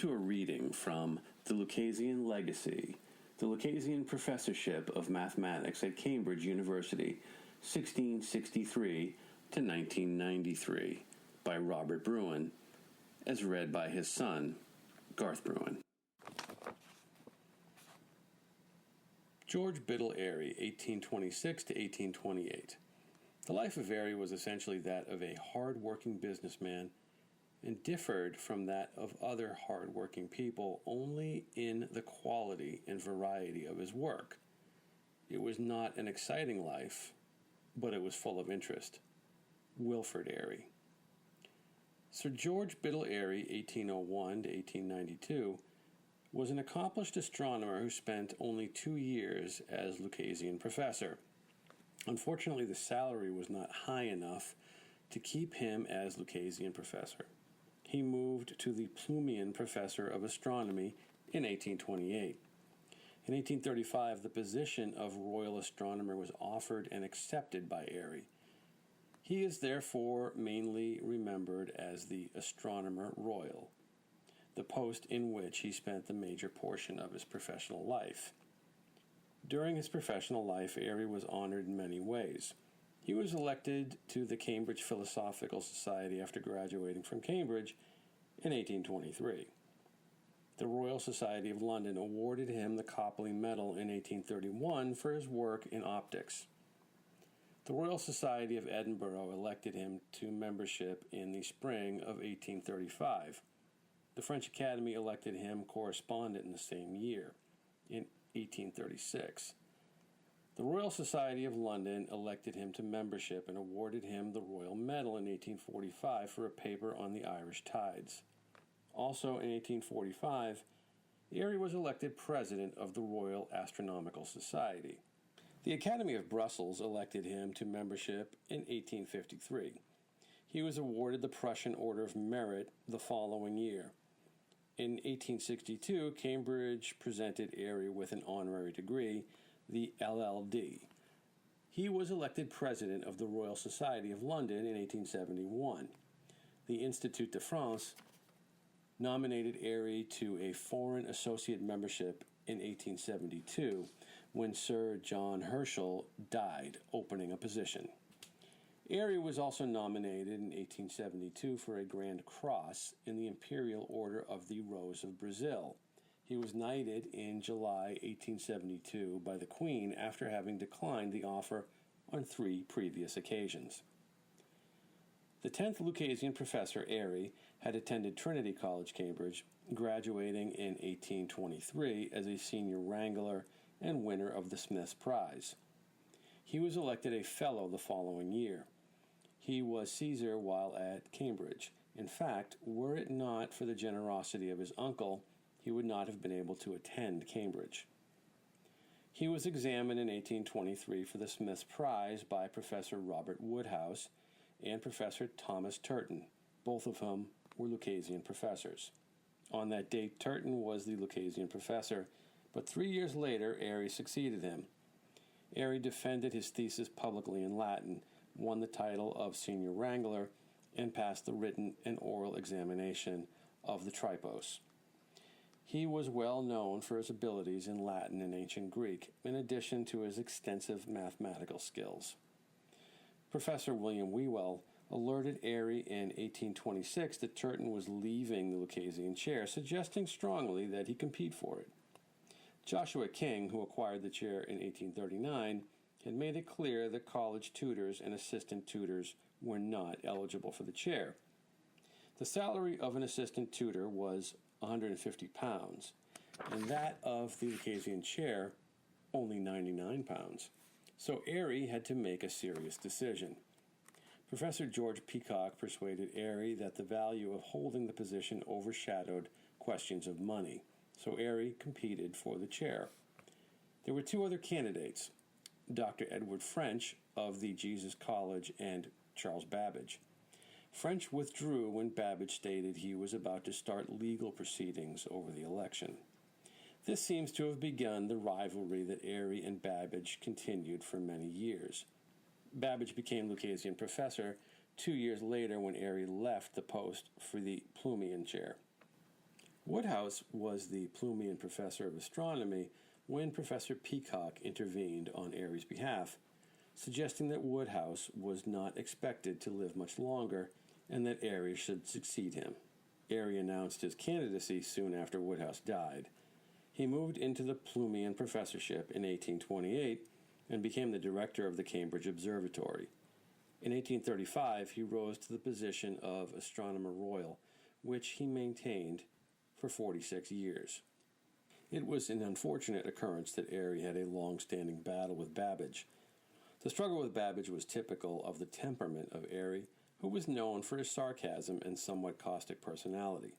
to a reading from The Lucasian Legacy, the Lucasian Professorship of Mathematics at Cambridge University, 1663 to 1993, by Robert Bruen, as read by his son, Garth Bruen. George Biddle Airy, 1826 to 1828. The life of Airy was essentially that of a hard-working businessman and differed from that of other hard-working people only in the quality and variety of his work. It was not an exciting life, but it was full of interest. Wilfred Airy. Sir George Biddle Airy, 1801 to 1892, was an accomplished astronomer who spent only 2 years as Lucasian professor. Unfortunately, the salary was not high enough to keep him as Lucasian professor. He moved to the Plumian Professor of Astronomy in 1828. In 1835, the position of Royal Astronomer was offered and accepted by Airy. He is therefore mainly remembered as the Astronomer Royal, the post in which he spent the major portion of his professional life. During his professional life, Airy was honored in many ways. He was elected to the Cambridge Philosophical Society after graduating from Cambridge in 1823. The Royal Society of London awarded him the Copley Medal in 1831 for his work in optics. The Royal Society of Edinburgh elected him to membership in the spring of 1835. The French Academy elected him correspondent in the same year, in 1836. The Royal Society of London elected him to membership and awarded him the Royal Medal in 1845 for a paper on the Irish tides. Also in 1845, Airy was elected president of the Royal Astronomical Society. The Academy of Brussels elected him to membership in 1853. He was awarded the Prussian Order of Merit the following year. In 1862, Cambridge presented Airy with an honorary degree, the LL.D. He was elected president of the Royal Society of London in 1871. The Institut de France nominated Airy to a foreign associate membership in 1872 when Sir John Herschel died, opening a position. Airy was also nominated in 1872 for a Grand Cross in the Imperial Order of the Rose of Brazil. He was knighted in July 1872 by the Queen after having declined the offer on 3 previous occasions. The 10th Lucasian professor, Airy, had attended Trinity College, Cambridge, graduating in 1823 as a senior wrangler and winner of the Smith's Prize. He was elected a Fellow the following year. He was Caesar while at Cambridge. In fact, were it not for the generosity of his uncle, he would not have been able to attend Cambridge. He was examined in 1823 for the Smith's Prize by Professor Robert Woodhouse and Professor Thomas Turton, both of whom were Lucasian professors. On that date, Turton was the Lucasian professor, but 3 years later, Airy succeeded him. Airy defended his thesis publicly in Latin, won the title of Senior Wrangler, and passed the written and oral examination of the Tripos. He was well known for his abilities in Latin and ancient Greek, in addition to his extensive mathematical skills. Professor William Whewell alerted Airy in 1826 that Turton was leaving the Lucasian chair, suggesting strongly that he compete for it. Joshua King, who acquired the chair in 1839, had made it clear that college tutors and assistant tutors were not eligible for the chair. The salary of an assistant tutor was £150, and that of the Lucasian chair only £99. So Airy had to make a serious decision. Professor George Peacock persuaded Airy that the value of holding the position overshadowed questions of money, so Airy competed for the chair. There were 2 other candidates, Dr. Edward French of the Jesus College and Charles Babbage. French withdrew when Babbage stated he was about to start legal proceedings over the election. This seems to have begun the rivalry that Airy and Babbage continued for many years. Babbage became Lucasian professor 2 years later when Airy left the post for the Plumian chair. Woodhouse was the Plumian Professor of Astronomy when Professor Peacock intervened on Airy's behalf, suggesting that Woodhouse was not expected to live much longer and that Airy should succeed him. Airy announced his candidacy soon after Woodhouse died. He moved into the Plumian Professorship in 1828 and became the director of the Cambridge Observatory. In 1835, he rose to the position of Astronomer Royal, which he maintained for 46 years. It was an unfortunate occurrence that Airy had a long-standing battle with Babbage. The struggle with Babbage was typical of the temperament of Airy, who was known for his sarcasm and somewhat caustic personality.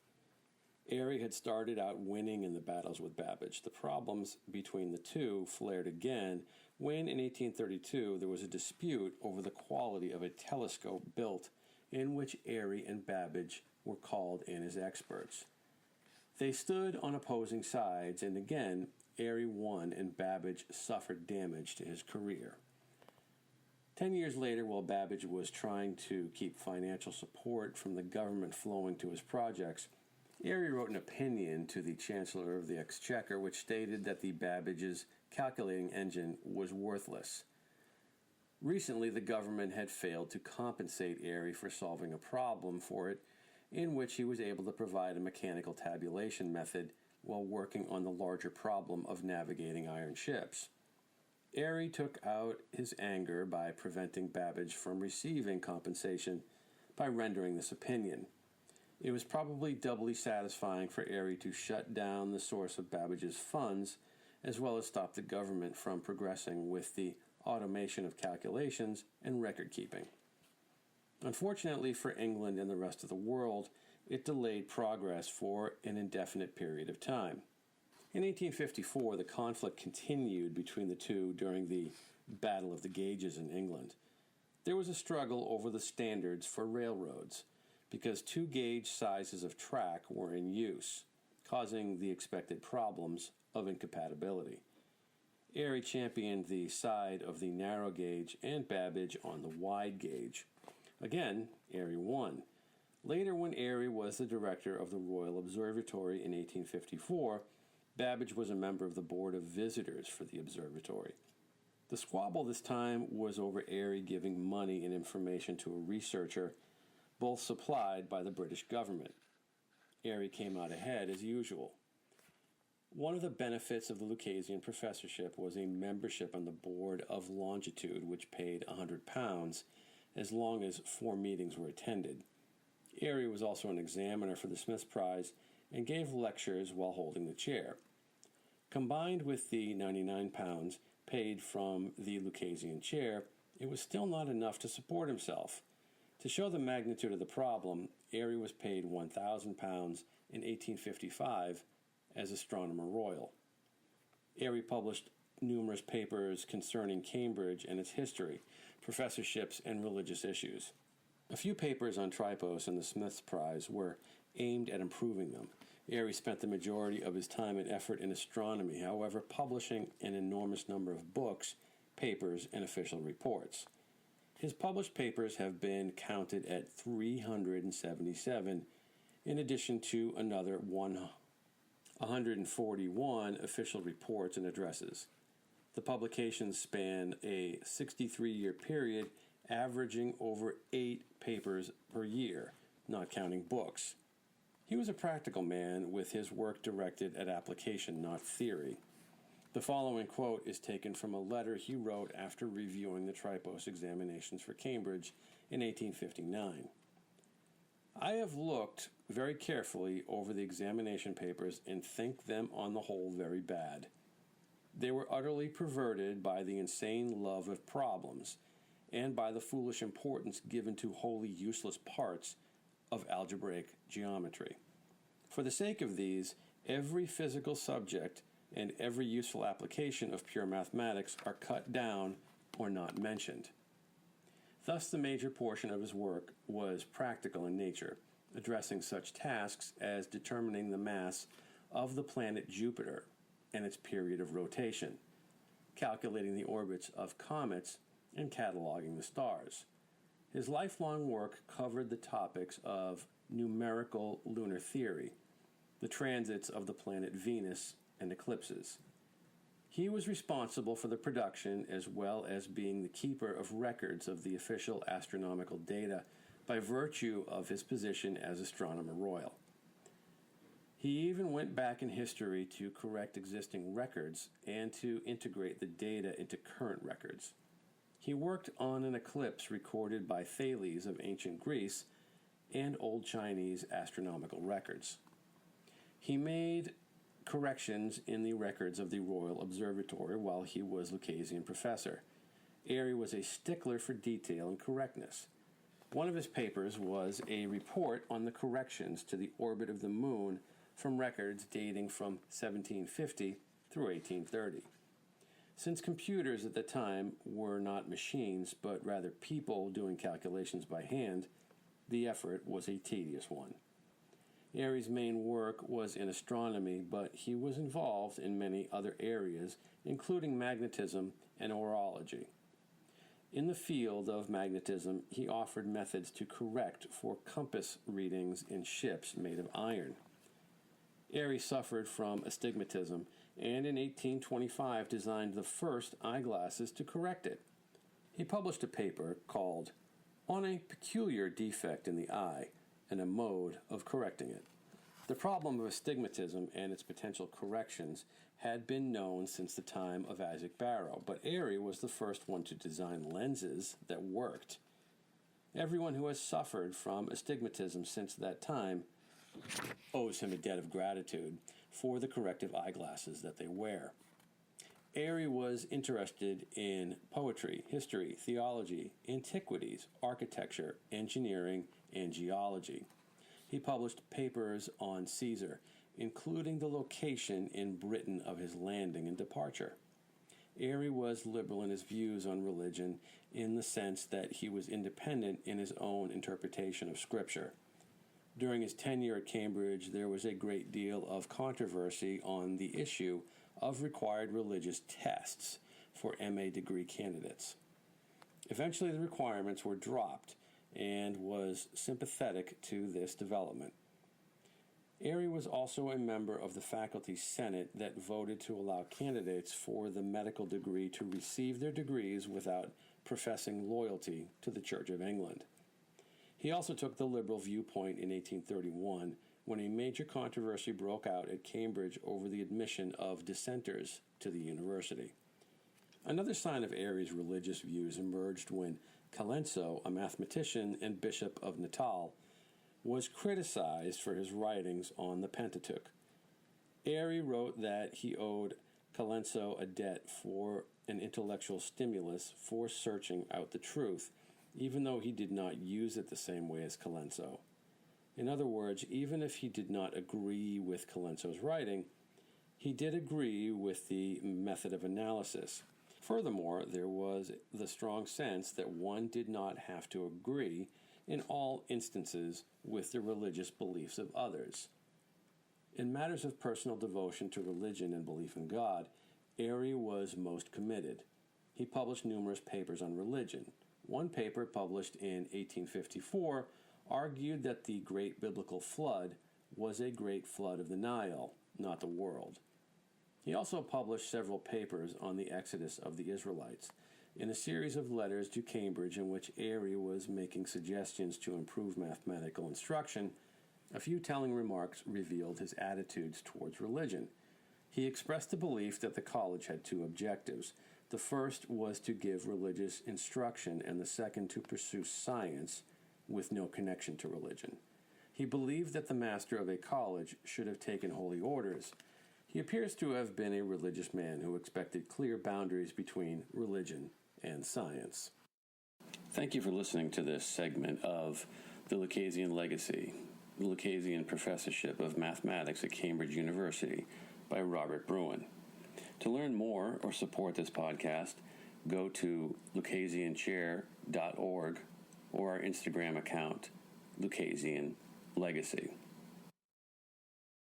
Airy had started out winning in the battles with Babbage. The problems between the two flared again when, in 1832, there was a dispute over the quality of a telescope built in which Airy and Babbage were called in as experts. They stood on opposing sides, and again, Airy won and Babbage suffered damage to his career. 10 years later, while Babbage was trying to keep financial support from the government flowing to his projects, Airy wrote an opinion to the Chancellor of the Exchequer which stated that the Babbage's calculating engine was worthless. Recently, the government had failed to compensate Airy for solving a problem for it in which he was able to provide a mechanical tabulation method while working on the larger problem of navigating iron ships. Airy took out his anger by preventing Babbage from receiving compensation by rendering this opinion. It was probably doubly satisfying for Airy to shut down the source of Babbage's funds, as well as stop the government from progressing with the automation of calculations and record keeping. Unfortunately for England and the rest of the world, it delayed progress for an indefinite period of time. In 1854, the conflict continued between the two during the Battle of the Gauges in England. There was a struggle over the standards for railroads, because two gauge sizes of track were in use, causing the expected problems of incompatibility. Airy championed the side of the narrow gauge and Babbage on the wide gauge. Again, Airy won. Later, when Airy was the director of the Royal Observatory in 1854, Babbage was a member of the Board of Visitors for the observatory. The squabble this time was over Airy giving money and information to a researcher, both supplied by the British government. Airy came out ahead as usual. One of the benefits of the Lucasian Professorship was a membership on the Board of Longitude, which paid £100 as long as 4 meetings were attended. Airy was also an examiner for the Smith's Prize and gave lectures while holding the chair. Combined with the £99 paid from the Lucasian chair, it was still not enough to support himself. To show the magnitude of the problem, Airy was paid £1,000 in 1855 as Astronomer Royal. Airy published numerous papers concerning Cambridge and its history, professorships, and religious issues. A few papers on Tripos and the Smith's Prize were aimed at improving them. Airy spent the majority of his time and effort in astronomy, however, publishing an enormous number of books, papers, and official reports. His published papers have been counted at 377, in addition to another 141 official reports and addresses. The publications span a 63-year period, averaging over 8 papers per year, not counting books. He was a practical man with his work directed at application, not theory. The following quote is taken from a letter he wrote after reviewing the Tripos examinations for Cambridge in 1859. I have looked very carefully over the examination papers and think them on the whole very bad. They were utterly perverted by the insane love of problems and by the foolish importance given to wholly useless parts of algebraic geometry. For the sake of these, every physical subject and every useful application of pure mathematics are cut down or not mentioned. Thus, the major portion of his work was practical in nature, addressing such tasks as determining the mass of the planet Jupiter and its period of rotation, calculating the orbits of comets, and cataloging the stars. His lifelong work covered the topics of numerical lunar theory, the transits of the planet Venus, and eclipses. He was responsible for the production as well as being the keeper of records of the official astronomical data by virtue of his position as Astronomer Royal. He even went back in history to correct existing records and to integrate the data into current records. He worked on an eclipse recorded by Thales of ancient Greece and Old Chinese astronomical records. He made corrections in the records of the Royal Observatory while he was Lucasian Professor. Airy was a stickler for detail and correctness. One of his papers was a report on the corrections to the orbit of the moon from records dating from 1750 through 1830. Since computers at the time were not machines, but rather people doing calculations by hand, the effort was a tedious one. Airy's main work was in astronomy, but he was involved in many other areas, including magnetism and horology. In the field of magnetism, he offered methods to correct for compass readings in ships made of iron. Airy suffered from astigmatism, and in 1825 designed the first eyeglasses to correct it. He published a paper called On a Peculiar Defect in the Eye and a Mode of Correcting It. The problem of astigmatism and its potential corrections had been known since the time of Isaac Barrow, but Airy was the first one to design lenses that worked. Everyone who has suffered from astigmatism since that time owes him a debt of gratitude for the corrective eyeglasses that they wear. Airy was interested in poetry, history, theology, antiquities, architecture, engineering, and geology. He published papers on Caesar, including the location in Britain of his landing and departure. Airy was liberal in his views on religion in the sense that he was independent in his own interpretation of Scripture. During his tenure at Cambridge, there was a great deal of controversy on the issue of required religious tests for MA degree candidates. Eventually, the requirements were dropped and was sympathetic to this development. Airy was also a member of the faculty senate that voted to allow candidates for the medical degree to receive their degrees without professing loyalty to the Church of England. He also took the liberal viewpoint in 1831 when a major controversy broke out at Cambridge over the admission of dissenters to the university. Another sign of Airy's religious views emerged when Colenso, a mathematician and bishop of Natal, was criticized for his writings on the Pentateuch. Airy wrote that he owed Colenso a debt for an intellectual stimulus for searching out the truth, even though he did not use it the same way as Colenso. In other words, even if he did not agree with Colenso's writing, he did agree with the method of analysis. Furthermore, there was the strong sense that one did not have to agree in all instances with the religious beliefs of others. In matters of personal devotion to religion and belief in God, Airy was most committed. He published numerous papers on religion. One paper, published in 1854, argued that the great biblical flood was a great flood of the Nile, not the world. He also published several papers on the exodus of the Israelites. In a series of letters to Cambridge in which Airy was making suggestions to improve mathematical instruction, a few telling remarks revealed his attitudes towards religion. He expressed the belief that the college had two objectives. The first was to give religious instruction, and the second to pursue science with no connection to religion. He believed that the master of a college should have taken holy orders. He appears to have been a religious man who expected clear boundaries between religion and science. Thank you for listening to this segment of The Lucasian Legacy, the Lucasian Professorship of Mathematics at Cambridge University by Robert Bruen. To learn more or support this podcast, go to lucasianchair.org or our Instagram account, Lucasian Legacy.